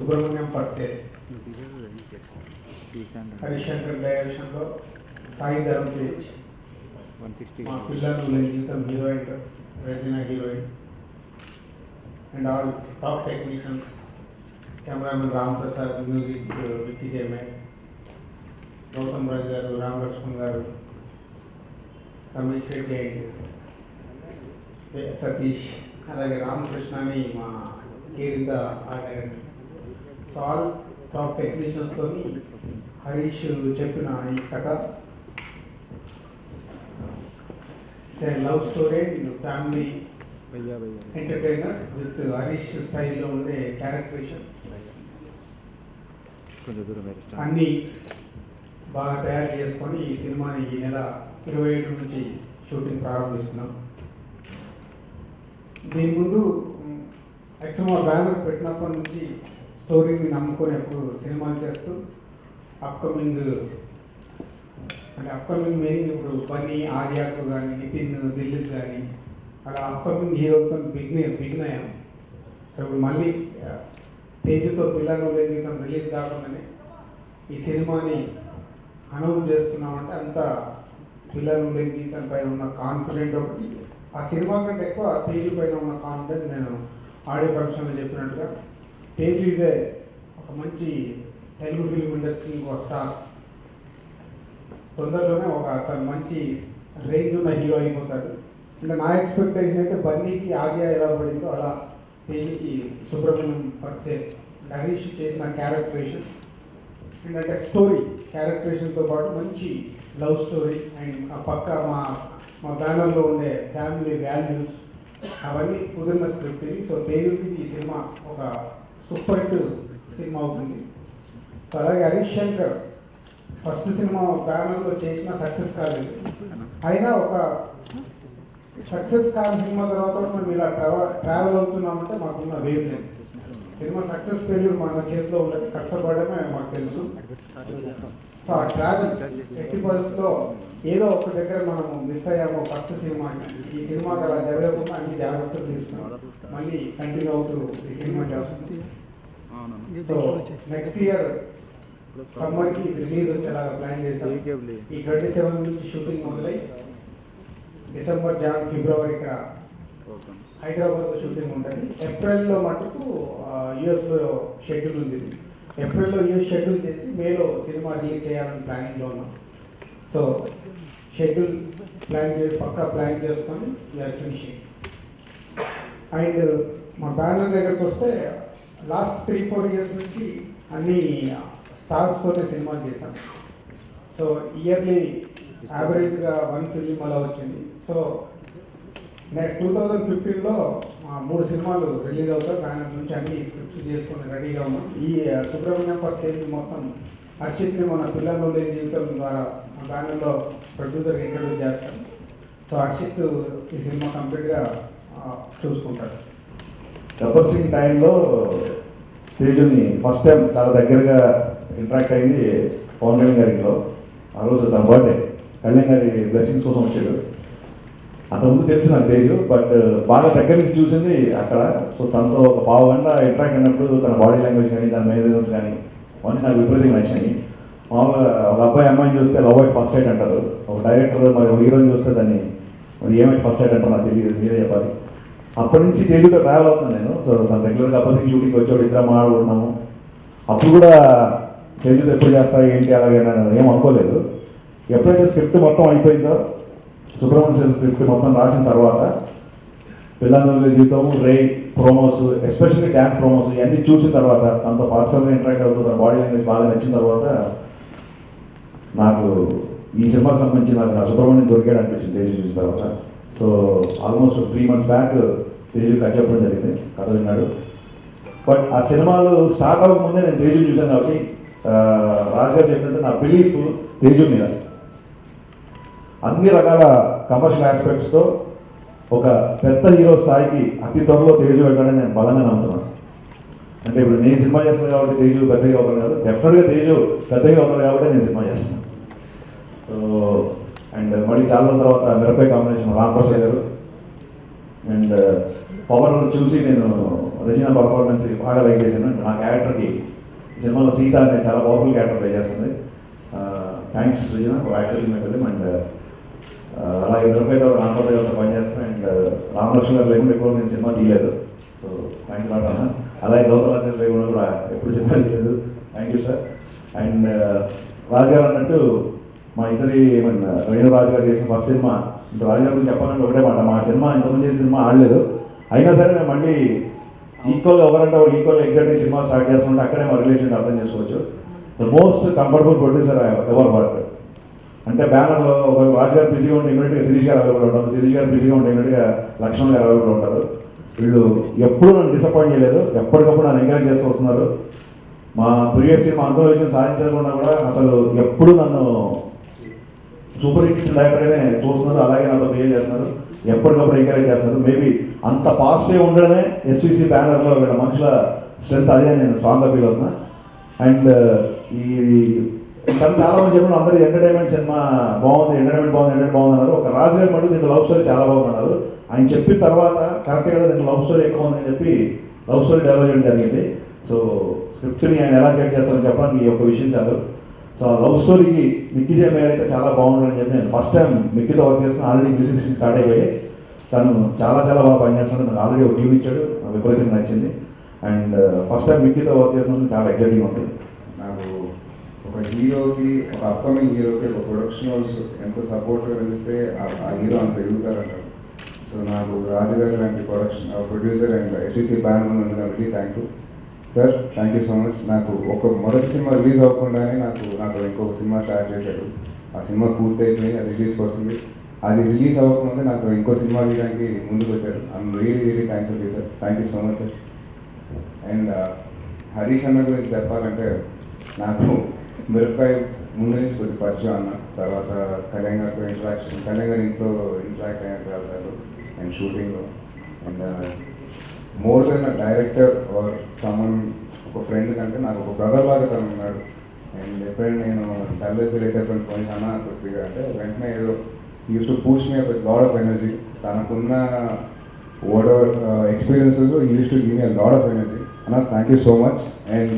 Subrahmanyam per se, Harishankar డైరెక్షన్లో సాయి ధరమ్ తేజ్, మా పిల్లలు జీవితం heroine Regina heroine, and all top technicians, cameraman Ram Prasad, music Vicky జయమే, గౌతమ్ రాజు గారు, రామ్ లక్ష్మణ్ గారు, రమేష్ రెడ్డి అండ్ సతీష్, అలాగే రామకృష్ణ అని మా Kerintha art. So all top టెక్నీషియన్స్తో హరీష్ చెప్పిన ఈ కథ love story family entertainer with Harish స్టైల్లో ఉండే క్యారెక్టరేషన్ అన్నీ బాగా తయారు చేసుకొని ఈ సినిమాని ఈ నెల 27 నుంచి షూటింగ్ ప్రారంభిస్తున్నాం. దీని ముందు యాక్చువల్ మా బ్యానర్ పెట్టినప్పటి నుంచి స్టోరీని నమ్ముకొని ఎప్పుడు సినిమాలు చేస్తూ అప్కమింగ్ మీనింగ్ ఇప్పుడు బన్నీ, ఆర్యాకు కానీ, నితిన్, దిల్లీప్ కానీ అలా అప్కమింగ్ హీరోతో బిగిన్ అయ్యాం. సో ఇప్పుడు మళ్ళీ తేజుతో పిల్లలు జీవితం రిలీజ్ కాకుండానే ఈ సినిమాని అనౌన్స్ చేస్తున్నామంటే అంత పిల్లలు జీవితం పైన ఉన్న కాన్ఫిడెంట్ ఒకటి, ఆ సినిమా కంటే ఎక్కువ తేజు పైన ఉన్న కాన్ఫిడెన్స్. నేను ఆడియో ఫంక్షన్లో చెప్పినట్టుగా తేజు ఈజ్ ఒక మంచి తెలుగు ఫిల్మ్ ఇండస్ట్రీ ఒక స్టార్, తొందరలోనే తన మంచి రేంజ్ ఉన్న హీరో అయిపోతాడు. అంటే నా ఎక్స్పెక్టేషన్ అయితే బన్నీకి ఆర్య ఎలా పడిందో అలా తేజుకి సుబ్రహ్మణ్యం పర్సే హరీష్ చేసిన క్యారెక్టరేషన్ అండ్ అంటే స్టోరీ క్యారెక్టరేషన్తో పాటు మంచి లవ్ స్టోరీ అండ్ ఆ పక్క మా బ్యానర్లో ఉండే ఫ్యామిలీ వాల్యూస్ అవన్నీ కుదిరిన స్క్రిప్ట్ ఇది. సో తేజుకి ఈ సినిమా ఒక సూపర్ హిట్ సినిమా అవుతుంది. సో అలాగే హరీష్ శంకర్ ఫస్ట్ సినిమా బ్యానర్లో చేసిన సక్సెస్ కాలేదు, అయినా ఒక సక్సెస్ కాని సినిమా తర్వాత మేము ఇలా ట్రావెల్ అవుతున్నామంటే మాకున్న వేవ్ లేదు. సినిమా సక్సెస్ ఫెయిల్యూర్ మన చేతిలో ఉన్నది, కష్టపడమే మాకు తెలుసు. సో ఆ ట్రావెల్ ఎట్టి పరిస్థితిలో ఏదో ఒక దగ్గర మనం మిస్ అయ్యాము ఫస్ట్ సినిమాకి. ఈ సినిమాకి అలా జరగకుండా అన్ని జాగ్రత్తలు తీసుకున్నాం, మళ్ళీ కంటిన్యూ అవుతూ ఈ సినిమా చేస్తుంది. సో నెక్స్ట్ ఇయర్ సమ్మర్కి రిలీజ్ వచ్చేలాగా ప్లాన్ చేశాం. ఈ 27 నుంచి షూటింగ్ మొదలై డిసెంబర్, జాన్, ఫిబ్రవరి ఇక్కడ హైదరాబాద్లో షూటింగ్ ఉంటుంది. ఏప్రిల్లో మటుకు యుఎస్లో షెడ్యూల్ ఉంది. ఏప్రిల్లో యుఎస్ షెడ్యూల్ చేసి మేలో సినిమా రిలీజ్ చేయాలని ప్లానింగ్లో ఉన్నాం. సో షెడ్యూల్ పక్కా ప్లాన్ చేసుకొని వీఆర్ ఫినిషింగ్. అండ్ మా బ్యానర్ దగ్గరకు వస్తే లాస్ట్ 3-4 ఇయర్స్ నుంచి అన్ని స్టార్స్తోనే సినిమాలు చేశాం. సో ఇయర్లీ యావరేజ్గా 1 ఫిలిం అలా వచ్చింది. సో నెక్స్ట్ 2015లో 3 సినిమాలు రిలీజ్ అవుతాయి. బ్యానర్ నుంచి అన్ని స్క్రిప్ట్స్ చేసుకొని రెడీగా ఉన్నాం. ఈ సుబ్రహ్మణ్యం పర్సే మొత్తం హర్షిత్ని మన పిల్లలు లేని జీవితం ద్వారా మా బ్యానర్లో ప్రొడ్యూసర్ ఇంట్రడ్యూస్ చేస్తాం. సో హర్షిత్ ఈ సినిమా కంప్లీట్గా చూసుకుంటాడు. గబ్బర్ సింగ్ టైంలో తేజుని ఫస్ట్ టైం చాలా దగ్గరగా ఇంటరాక్ట్ అయింది పవన్ కళ్యాణ్ గారిలో. ఆ రోజు తన బర్త్డే, కళ్యాణ్ గారి బ్లెస్సింగ్స్ కోసం వచ్చాడు. అంతకుముందు తెలుసు నాకు తేజు, బట్ బాగా దగ్గర నుంచి చూసింది అక్కడ. సో తనతో ఒక పావు గంట ఇంటరాక్ట్ అయినప్పుడు తన బాడీ లాంగ్వేజ్ కానీ తన మేనేజర్స్ కానీ అవన్నీ నాకు విపరీతంగా నచ్చాయి. మామూలుగా ఒక అబ్బాయి అమ్మాయిని చూస్తే లవ్ ఎట్ ఫస్ట్ సైట్ అంటారు, ఒక డైరెక్టర్ మరి ఒక హీరోని చూస్తే దాన్ని మరి ఏమైతే ఫస్ట్ సైట్ అంటారు నాకు తెలియదు, మీరే చెప్పాలి. అప్పటి నుంచి తేజుతో ట్రావెల్ అవుతున్నాను నేను. సో తను రెగ్యులర్గా అప్పటికి షూటింగ్ వచ్చాడు, ఇద్దరం మాట్లాడుకున్నాము. అప్పుడు కూడా తేజుతో ఎప్పుడు చేస్తా ఏంటి అలాగే నేను ఏం అనుకోలేదు. ఎప్పుడైతే స్క్రిప్ట్ మొత్తం అయిపోయిందో, సుబ్రహ్మణ్యం స్క్రిప్ట్ మొత్తం రాసిన తర్వాత పిల్లల జీవితం, రే ప్రోమోస్, ఎస్పెషల్లీ డ్యాన్స్ ప్రోమోస్ ఇవన్నీ చూసిన తర్వాత తనతో పర్సనల్గా ఇంటరాక్ట్ అవుతూ తన బాడీ లాంగ్వేజ్ బాగా నచ్చిన తర్వాత నాకు ఈ సినిమాకి సంబంధించి నాకు నా సుబ్రహ్మణ్యం దొరికాడు అనిపించింది తేజు చూసిన తర్వాత. So almost 3 months back Teju కథ చెప్పడం జరిగింది, కథ విన్నాడు. బట్ ఆ సినిమాలు స్టార్ట్ అవ్వకముందే నేను తేజు చూశాను కాబట్టి రాజు గారు చెప్పినట్టు నా బిలీఫ్ తేజు మీద అన్ని రకాల కమర్షియల్ ఆస్పెక్ట్స్తో ఒక పెద్ద హీరో స్థాయికి అతి త్వరలో తేజు వెళ్తాడని నేను బలంగా నమ్ముతున్నాను. అంటే ఇప్పుడు నేను సినిమా చేస్తాను కాబట్టి తేజు పెద్దగా అవుతాను కాదు, డెఫినెట్గా తేజు పెద్దగా అవుతాడు కాబట్టి నేను సినిమా చేస్తాను. సో అండ్ మళ్ళీ చాలా తర్వాత మిరపకాయ కాంబినేషన్ రామ్ ప్రసాద్ గారు, అండ్ పవర్ చూసి నేను రచన పర్ఫార్మెన్స్ బాగా లైక్ చేశాను. నా క్యారెక్టర్కి సినిమాలో సీత అనే చాలా పవర్ఫుల్ క్యారెక్టర్ ప్లే చేస్తుంది. Thanks Rachana for actually my film. And అలాగే నిరుపేద రామప్రసాద్ గారితో పనిచేస్తాను. అండ్ రామలక్ష్మణ్ గారు లేకుండా ఎక్కువ నేను సినిమా తీయలేదు. సో థ్యాంక్స్ లాట్ అన్న. అలాగే గౌతమ్ లేకుండా కూడా ఎప్పుడు సినిమా తీయలేదు. Thank you sir. అండ్ రాజు గారు అన్నట్టు మా ఇద్దరి రేణు రాజు గారు చేసిన ఫస్ట్ సినిమా. ఇంకా రాజు గారు గురించి చెప్పాలంటే ఒకటే మాట, మా సినిమా ఇంతకుముందు చేసిన సినిమా ఆడలేదు. అయినా సరే మేము మళ్ళీ ఈక్వల్గా ఎవరంటే వాళ్ళు ఈక్వల్గా ఎగ్జాక్ట్గా సినిమా స్టార్ట్ చేస్తుంటే అక్కడే మా రిలేషన్ అర్థం చేసుకోవచ్చు. The most comfortable producer ever work. అంటే బ్యానర్లో ఒక రాజు గారు బిజీగా ఉంటే ఇమీడియట్గా శిరీష్ గారు అవైలబుల్ ఉంటారు, శిరీష్ గారు బిజీగా ఉంటే ఇమీడియట్గా లక్ష్మణ్ గారు అవైలబుల్ ఉంటారు. వీళ్ళు ఎప్పుడూ నన్ను డిసప్పాయింట్ చేయలేదు, ఎప్పటికప్పుడు నన్ను ఎంకరేజ్ చేస్తూ వస్తున్నారు. మా ప్రీవియస్ సినిమా అంతలో విజయం సాధించకుండా కూడా అసలు ఎప్పుడు నన్ను సూపర్ హిట్ ఇచ్చిన డైరెక్టర్గానే చూస్తున్నారు. అలాగే నాతో బిహేవ్ చేస్తున్నారు, ఎప్పటికప్పుడు ఎంకరేజ్ చేస్తున్నారు. మేబీ అంత పాజిటివ్ ఉండడమే ఎస్విసి బ్యానర్లో వీళ్ళ మనుషుల స్ట్రెంత్, అదే నేను స్ట్రాంగ్గా ఫీల్ అవుతున్నా. అండ్ ఈ చాలా మంది చెప్పిన అందరూ ఎంటర్టైన్మెంట్ సినిమా బాగుంది, ఎంటర్టైన్మెంట్ బాగుంది అన్నారు. ఒక రాజు గారి మటు దీంట్లో లవ్ స్టోరీ చాలా బాగుంది అన్నారు. ఆయన చెప్పిన తర్వాత కరెక్ట్గా దీంట్లో లవ్ స్టోరీ ఎక్కువ ఉందని చెప్పి లవ్ స్టోరీ డెవలప్ చేయడం జరిగింది. సో స్క్రిప్ట్ని ఆయన ఎలా చెక్ చేస్తారని చెప్పడానికి ఈ ఒక విషయం చాలు. సో ఆ లవ్ స్టోరీకి మిక్కీ జే మేయర్ అయితే చాలా బాగుంటుందని చెప్పి నేను ఫస్ట్ టైం మిక్కీతో వర్క్ చేస్తున్నా. ఆల్రెడీ మ్యూజిక్ స్టార్ట్ అయిపోయి తను చాలా బాగా పనిచేస్తున్నాడు. నాకు ఆల్రెడీ ఒక టీవీ ఇచ్చాడు, విపరీతంగా నచ్చింది. అండ్ ఫస్ట్ టైం మిక్కీతో వర్క్ చేస్తున్నందుకు చాలా ఎక్సైటింగ్ ఉంటుంది. నాకు ఒక హీరోకి, ఒక అప్కమింగ్ హీరోకి ఒక ప్రొడక్షన్ హౌస్ ఎంత సపోర్ట్గా నిలిస్తే ఆ హీరో అంత ఎదుగుతారంటారు. సో నాకు రాజుగారి లాంటి ప్రొడ్యూసర్ అండ్ ఎస్విసి బ్యానర్ ఉన్నందుకు really thank you sir. Thank you so much. నాకు ఒక మొదటి సినిమా రిలీజ్ అవ్వకుండానే నాకు ఇంకొక సినిమా స్టార్ట్ చేశాడు. ఆ సినిమా పూర్తి అయిపోయి అది రిలీజ్కి వస్తుంది. అది రిలీజ్ అవ్వకముందే నాకు ఇంకో సినిమా తీయడానికి ముందుకు వచ్చారు. I'm really thankful sir. Thank you so much sir. And Harish అన్న గురించి చెప్పాలంటే నాకు మిరపకాయ ముందు నుంచి కొద్ది పరిచయం అన్న. తర్వాత కళ్యాణ్ గారితో కళ్యాణ్ గారి ఇంట్లో ఇంటరాక్ట్ అయ్యాను చాలాసార్లు అండ్ షూటింగ్లో. And more than a director or someone, ఒక ఫ్రెండ్ కంటే నాకు ఒక బ్రదర్ లాగా తను ఉన్నాడు. అండ్ ఎప్పుడైనా నేను డల్ ఫీల్ అయితే పోయి అన్న కొద్దిగా అంటే వెంటనే ఏదో used to push me with lot of energy. తనకున్న whatever experiences used to give me lot of energy. అన్న thank you so much. And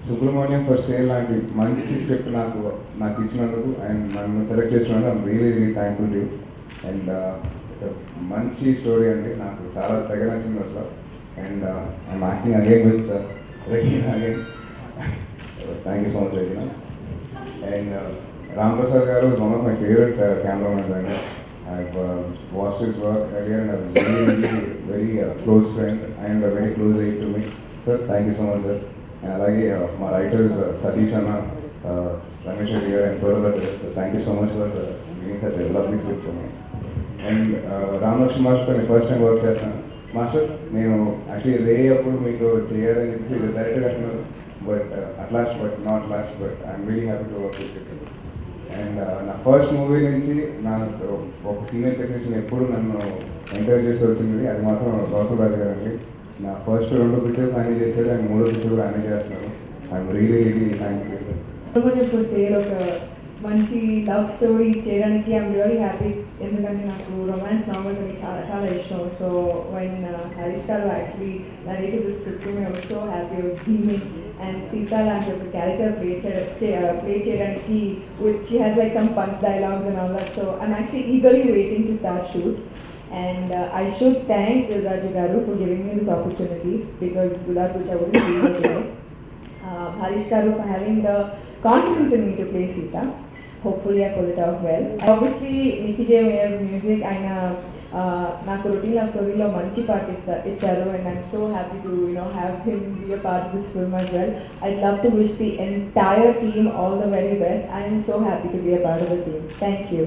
Subrahmanyam for sale లాంటి మంచి స్క్రిప్ట్ నాకు ఇచ్చినందుకు అండ్ నన్ను సెలెక్ట్ చేసినందుకు I'm really thankful to you. And మంచి story అండి, నాకు చాలా తెగ నచ్చింది అసలు. And I'm acting again with Regina again. Thank you so much Regina. And Ramprasad గారు one of my favourite cameramens అండి. I've watched his work earlier and I was very close friend and a very close aide to me. Sir, thank you so much, sir. And అలాగే మా writers Satish అన్న, రమేష్ రెడ్డి గారు and తోడగట్టు. So thank you so much for giving such a lovely script to me. And Ramalakshman మాస్టర్తో నేను first time work చేస్తాను. Master నేను actually రే అప్పుడు మీకు చేయాలని చెప్పి డైరెక్ట్గా అంటున్నారు. But at last but not last but I'm really happy to work with you. And నా ఫస్ట్ మూవీ నుంచి నాకు ఒక సీనియర్ టెక్నీషియన్ ఎప్పుడు నన్ను ఎంకరేజ్ చేస్తూ వచ్చింది, అది మాత్రం గౌతమ్ రాజు గారు అండి. నా ఫస్ట్ 2 పిక్చర్స్ ఆయన చేశాడు అండ్ 3వ పిక్చర్ కూడా ఆయన చేస్తున్నారు. I'm really thank you sir. ఒక మంచి లవ్ స్టోరీ చేయడానికి ఐఎమ్ రియలీ హ్యాపీ. ఎందుకంటే నాకు రొమాన్స్ నావెల్స్ అని చాలా ఇష్టం. సో వెన్ హరీష్ గారు actually narrated the script to me, I was so happy, I was beaming. And Sita లాంటి ఒక క్యారెక్టర్ ప్లే చేయడానికి she has like some punch dialogues and all that. So I'm actually eagerly waiting to start shoot. And I should thank Raju garu for giving me this opportunity, because without which I wouldn't be here today. Harish garu for having the confidence in me to play Sita. Hopefully I pull it off well. Obviously Mickey J Mayer's music, ఆయన నాకు routine love స్టోరీలో మంచి part ఇచ్చారు. And I'm so happy to have him be a part of this film as well. I'd love to wish the entire team all the very best. I am so happy to be a part of the team. Thank you.